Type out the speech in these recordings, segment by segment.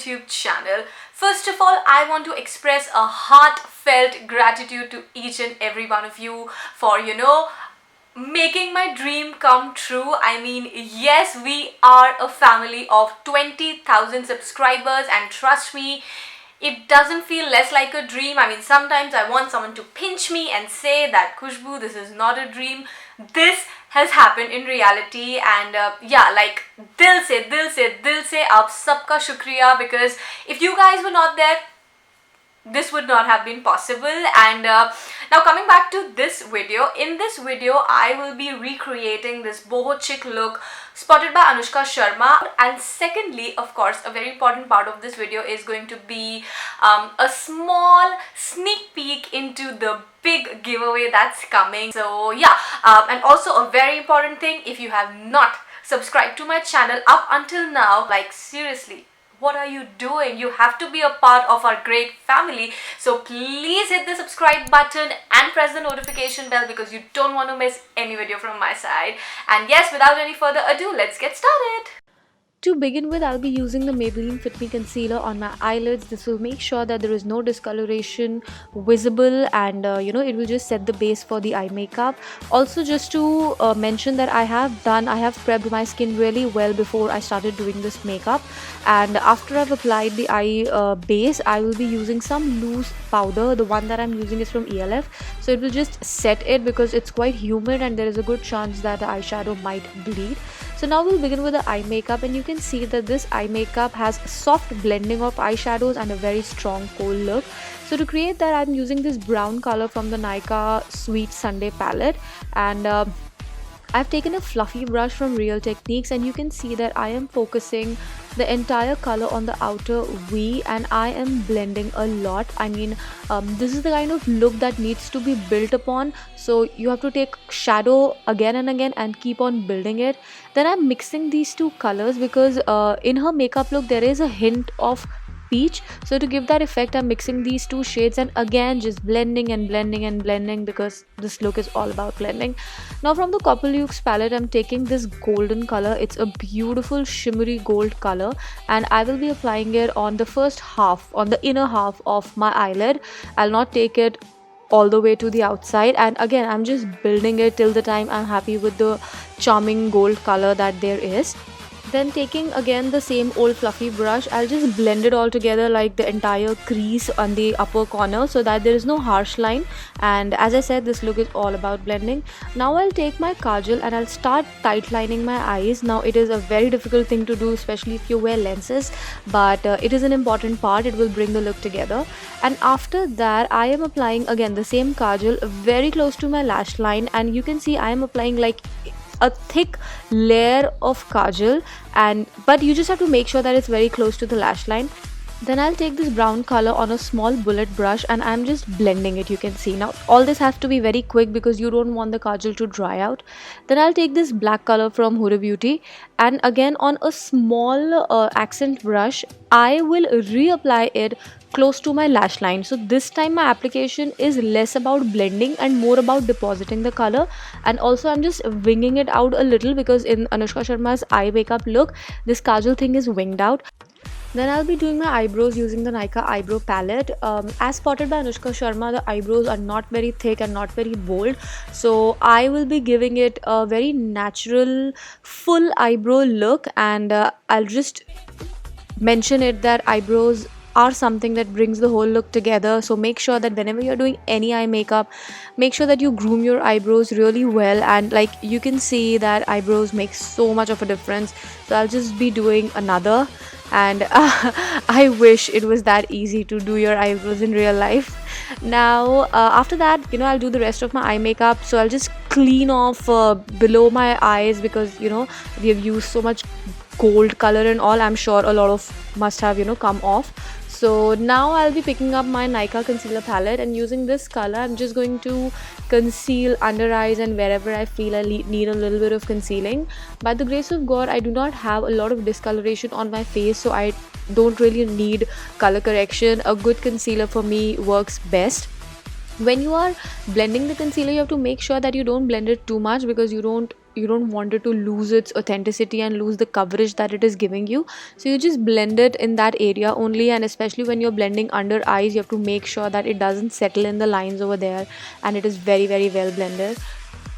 YouTube channel. First of all, I want to express a heartfelt gratitude to each and every one of you for, making my dream come true. I mean, yes, we are a family of 20,000 subscribers, and trust me, it doesn't feel less like a dream. I mean, sometimes I want someone to pinch me and say that, Khushbu, this is not a dream. This has happened in reality, and like dil se aap sabka shukriya, because if you guys were not there, this would not have been possible. And now coming back to this video, in this video I will be recreating this boho chic look spotted by Anushka Sharma. And secondly, of course, a very important part of this video is going to be a small sneak peek into the big giveaway that's coming. So yeah, and also a very important thing, if you have not subscribed to my channel up until now, like seriously, what are you doing? You have to be a part of our great family. So please hit the subscribe button and press the notification bell, because you don't want to miss any video from my side. And yes, without any further ado, let's get started. To begin with, I'll be using the Maybelline Fit Me Concealer on my eyelids. This will make sure that there is no discoloration visible, and it will just set the base for the eye makeup. Also, just to mention that I have prepped my skin really well before I started doing this makeup, and after I've applied the eye base, I will be using some loose powder. The one that I'm using is from ELF, so it will just set it because it's quite humid and there is a good chance that the eyeshadow might bleed. So now we'll begin with the eye makeup, and you can see that this eye makeup has soft blending of eyeshadows and a very strong kohl look. So to create that, I'm using this brown color from the Nykaa Sweet Sunday palette, and I've taken a fluffy brush from Real Techniques, and you can see that I am focusing the entire color on the outer V, and I am blending a lot. I mean, this is the kind of look that needs to be built upon, so you have to take shadow again and again and keep on building it. Then I'm mixing these two colors because in her makeup look there is a hint of peach, so to give that effect I'm mixing these two shades, and again just blending and blending and blending, because this look is all about blending. Now from the Copperluxe palette, I'm taking this golden color. It's a beautiful shimmery gold color, and I will be applying it on the first half, on the inner half of my eyelid. I'll not take it all the way to the outside, and again I'm just building it till the time I'm happy with the charming gold color that there is. Then taking again the same old fluffy brush, I'll just blend it all together, like the entire crease on the upper corner, so that there is no harsh line. And as I said, this look is all about blending. Now I'll take my kajal and I'll start tight lining my eyes. Now it is a very difficult thing to do, especially if you wear lenses, but it is an important part. It will bring the look together. And after that, I am applying again the same kajal very close to my lash line, and you can see I am applying like a thick layer of kajal, but you just have to make sure that it's very close to the lash line. Then I'll take this brown color on a small bullet brush and I'm just blending it. You can see now all this has to be very quick because you don't want the kajal to dry out. Then I'll take this black color from Huda Beauty, and again on a small accent brush I will reapply it close to my lash line. So this time my application is less about blending and more about depositing the color, and also I'm just winging it out a little because in Anushka Sharma's eye makeup look this kajal thing is winged out. Then I'll be doing my eyebrows using the Nykaa eyebrow palette. As spotted by Anushka Sharma, the eyebrows are not very thick and not very bold, so I will be giving it a very natural full eyebrow look, and I'll just mention it that eyebrows are something that brings the whole look together. So make sure that whenever you're doing any eye makeup, make sure that you groom your eyebrows really well, and like you can see that eyebrows make so much of a difference. So I'll just be doing another, and I wish it was that easy to do your eyebrows in real life. Now after that, I'll do the rest of my eye makeup. So I'll just clean off below my eyes, because we have used so much gold color and all. I'm sure a lot of must have come off. So now I'll be picking up my Nykaa concealer palette, and using this color I'm just going to conceal under eyes and wherever I feel I need a little bit of concealing. By the grace of God, I do not have a lot of discoloration on my face, so I don't really need color correction. A good concealer for me works best. When you are blending the concealer, you have to make sure that you don't blend it too much, because you don't want it to lose its authenticity and lose the coverage that it is giving you. So you just blend it in that area only, and especially when you're blending under eyes, you have to make sure that it doesn't settle in the lines over there and it is very, very well blended.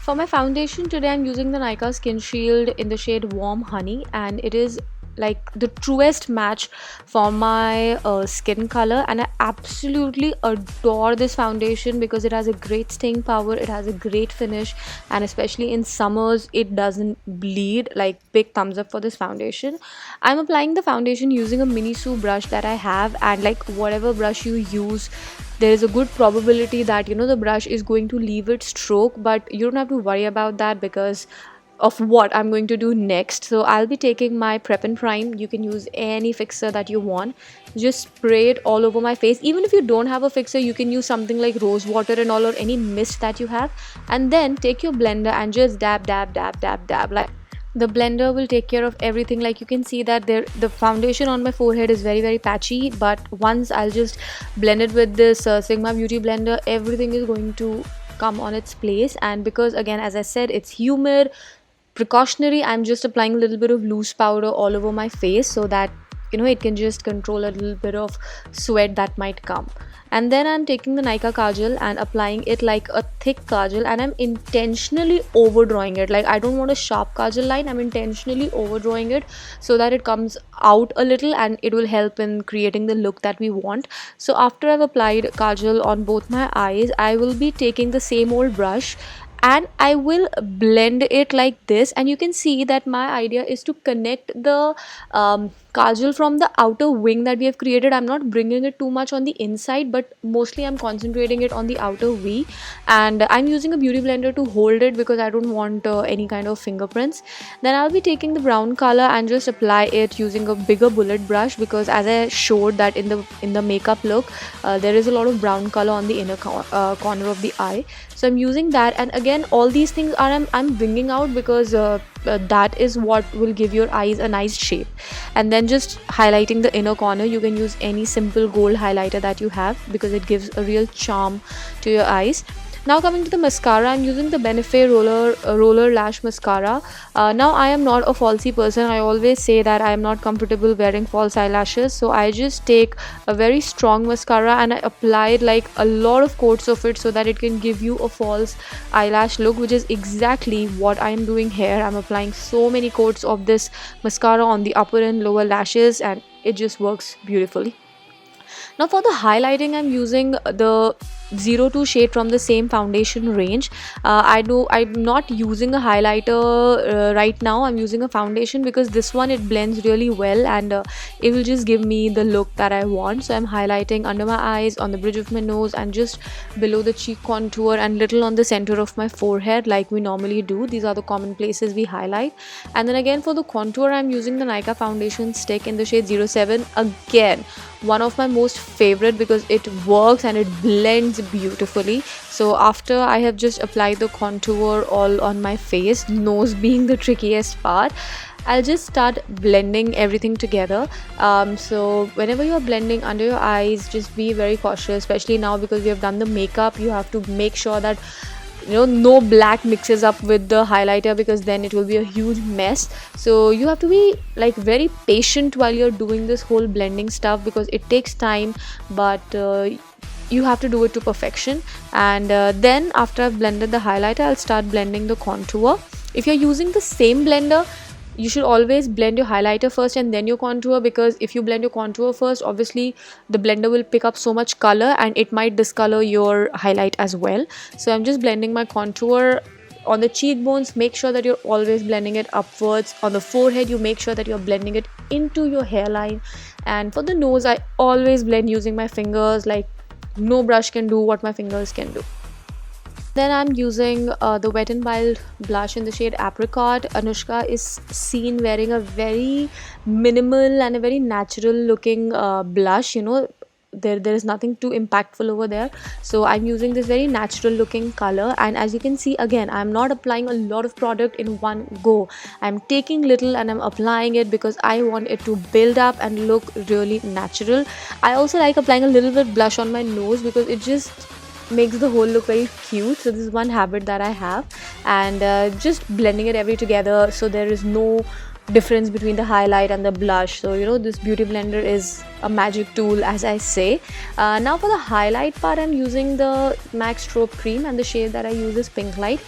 For my foundation today, I'm using the Nykaa Skin Shield in the shade Warm Honey, and it is like the truest match for my skin color, and I absolutely adore this foundation because it has a great staying power, it has a great finish, and especially in summers it doesn't bleed. Like, big thumbs up for this foundation. I'm applying the foundation using a mini Sue brush that I have, and like whatever brush you use, there is a good probability that the brush is going to leave its stroke, but you don't have to worry about that because of what I'm going to do next. So I'll be taking my Prep and Prime. You can use any fixer that you want. Just spray it all over my face. Even if you don't have a fixer, you can use something like rose water and all, or any mist that you have. And then take your blender and just dab, dab, dab, dab, dab. Like, the blender will take care of everything. Like, you can see that there the foundation on my forehead is very, very patchy, but once I'll just blend it with this Sigma Beauty blender, everything is going to come on its place. And because, again, as I said, it's humid, precautionary, I'm just applying a little bit of loose powder all over my face so that it can just control a little bit of sweat that might come. And then I'm taking the Nykaa kajal and applying it like a thick kajal, and I'm intentionally overdrawing it. Like, I don't want a sharp kajal line, I'm intentionally overdrawing it so that it comes out a little and it will help in creating the look that we want. So after I've applied kajal on both my eyes, I will be taking the same old brush and I will blend it like this, and you can see that my idea is to connect the kajal from the outer wing that we have created. I'm not bringing it too much on the inside, but mostly I'm concentrating it on the outer V, and I'm using a beauty blender to hold it because I don't want any kind of fingerprints. Then I'll be taking the brown color and just apply it using a bigger bullet brush, because as I showed that in the makeup look, there is a lot of brown color on the inner corner of the eye. So I'm using that, and again, all these things are I'm bringing out because that is what will give your eyes a nice shape. And then just highlighting the inner corner, you can use any simple gold highlighter that you have because it gives a real charm to your eyes. Now coming to the mascara, I'm using the Benefit roller lash mascara. Now I am not a falsy person. I always say that I am not comfortable wearing false eyelashes, so I just take a very strong mascara and I apply it like a lot of coats of it so that it can give you a false eyelash look, which is exactly what I am doing here. I'm applying so many coats of this mascara on the upper and lower lashes, and it just works beautifully. Now for the highlighting, I'm using the 02 shade from the same foundation range. I'm not using a highlighter right now. I'm using a foundation because this one, it blends really well, and it will just give me the look that I want. So I'm highlighting under my eyes, on the bridge of my nose, and just below the cheek contour, and little on the center of my forehead like we normally do. These are the common places we highlight. And then again, for the contour, I'm using the Nykaa foundation stick in the shade 07. Again, one of my most favorite because it works and it blends beautifully. So after I have just applied the contour all on my face, nose being the trickiest part, I'll just start blending everything together. So whenever you're blending under your eyes, just be very cautious, especially now because we have done the makeup. You have to make sure that no black mixes up with the highlighter, because then it will be a huge mess. So you have to be like very patient while you're doing this whole blending stuff because it takes time, but you have to do it to perfection. And then after I've blended the highlighter, I'll start blending the contour. If you're using the same blender, you should always blend your highlighter first and then your contour, because if you blend your contour first, obviously the blender will pick up so much color and it might discolor your highlight as well. So I'm just blending my contour on the cheekbones. Make sure that you're always blending it upwards. On the forehead, you make sure that you're blending it into your hairline. And for the nose, I always blend using my fingers. Like, no brush can do what my fingers can do. Then I'm using the Wet n Wild blush in the shade Apricot. Anushka is seen wearing a very minimal and a very natural looking blush. There is nothing too impactful over there. So I'm using this very natural looking color, and as you can see, again, I'm not applying a lot of product in one go. I'm taking little and I'm applying it because I want it to build up and look really natural. I also like applying a little bit blush on my nose because it just makes the whole look very cute. So this is one habit that I have, and just blending it every together so there is no difference between the highlight and the blush. So this beauty blender is a magic tool, as I say. Now for the highlight part, I'm using the MAC strobe cream, and the shade that I use is Pink Light.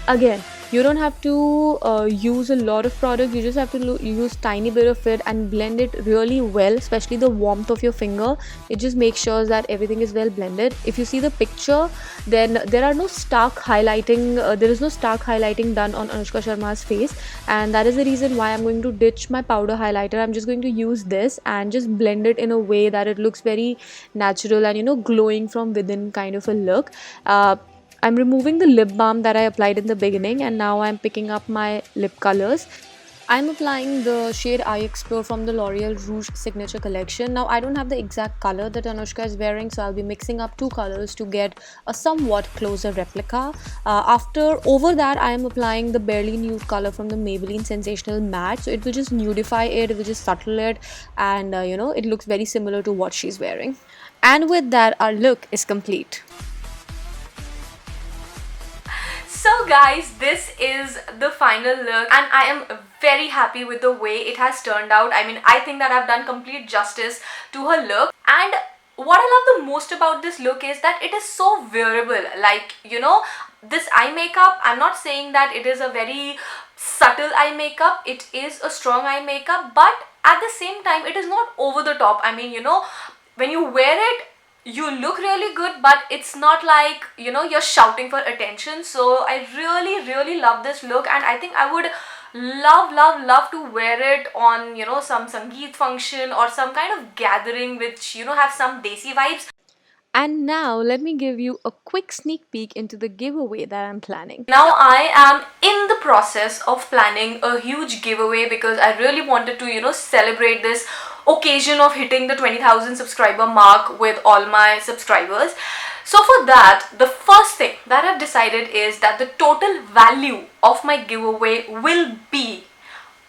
Again, you don't have to use a lot of product, you just have to use tiny bit of it and blend it really well, especially the warmth of your finger. It just makes sure that everything is well blended. If you see the picture, then there are no stark highlighting, there is no stark highlighting done on Anushka Sharma's face, and that is the reason why I'm going to ditch my powder highlighter. I'm just going to use this and just blend it in a way that it looks very natural and glowing from within kind of a look. I'm removing the lip balm that I applied in the beginning, and now I'm picking up my lip colors. I'm applying the shade I Explore from the L'Oreal Rouge Signature Collection. Now I don't have the exact color that Anushka is wearing, so I'll be mixing up two colors to get a somewhat closer replica. Over that, I am applying the Barely Nude color from the Maybelline Sensational Matte. So it will just nudify it, it will just subtle it, and it looks very similar to what she's wearing. And with that, our look is complete. So guys, this is the final look and I am very happy with the way it has turned out. I mean, I think that I've done complete justice to her look, and what I love the most about this look is that it is so wearable. Like, this eye makeup, I'm not saying that it is a very subtle eye makeup, it is a strong eye makeup, but at the same time it is not over the top. I mean, when you wear it, you look really good, but it's not like you're shouting for attention. So I really love this look, and I think I would love to wear it on some sangeet function or some kind of gathering which have some desi vibes. And now let me give you a quick sneak peek into the giveaway that I'm planning. Now I am in the process of planning a huge giveaway because I really wanted to celebrate this occasion of hitting the 20,000 subscriber mark with all my subscribers. So for that, the first thing that I've decided is that the total value of my giveaway will be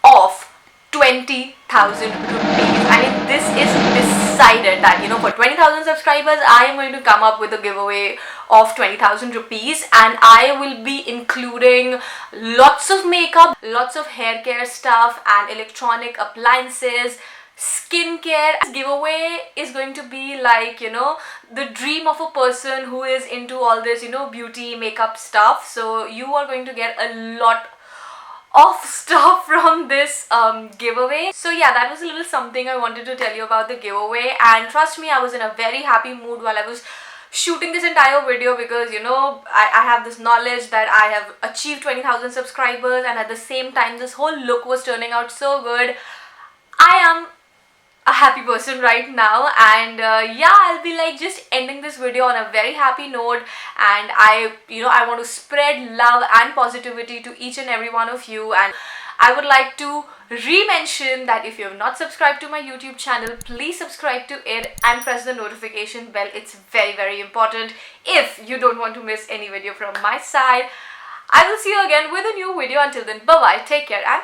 of 20,000 rupees. I mean, this is decided that for 20,000 subscribers I am going to come up with a giveaway of 20,000 rupees, and I will be including lots of makeup, lots of hair care stuff and electronic appliances, skincare. This giveaway is going to be like the dream of a person who is into all this beauty makeup stuff. So you are going to get a lot of stuff from this giveaway. So yeah, that was a little something I wanted to tell you about the giveaway, and trust me, I was in a very happy mood while I was shooting this entire video because I have this knowledge that I have achieved 20,000 subscribers, and at the same time this whole look was turning out so good. I am a happy person right now, and yeah, I'll be like just ending this video on a very happy note, and I want to spread love and positivity to each and every one of you. And I would like to re-mention that if you have not subscribed to my YouTube channel, please subscribe to it and press the notification bell. It's very important if you don't want to miss any video from my side. I will see you again with a new video. Until then, bye bye, take care, and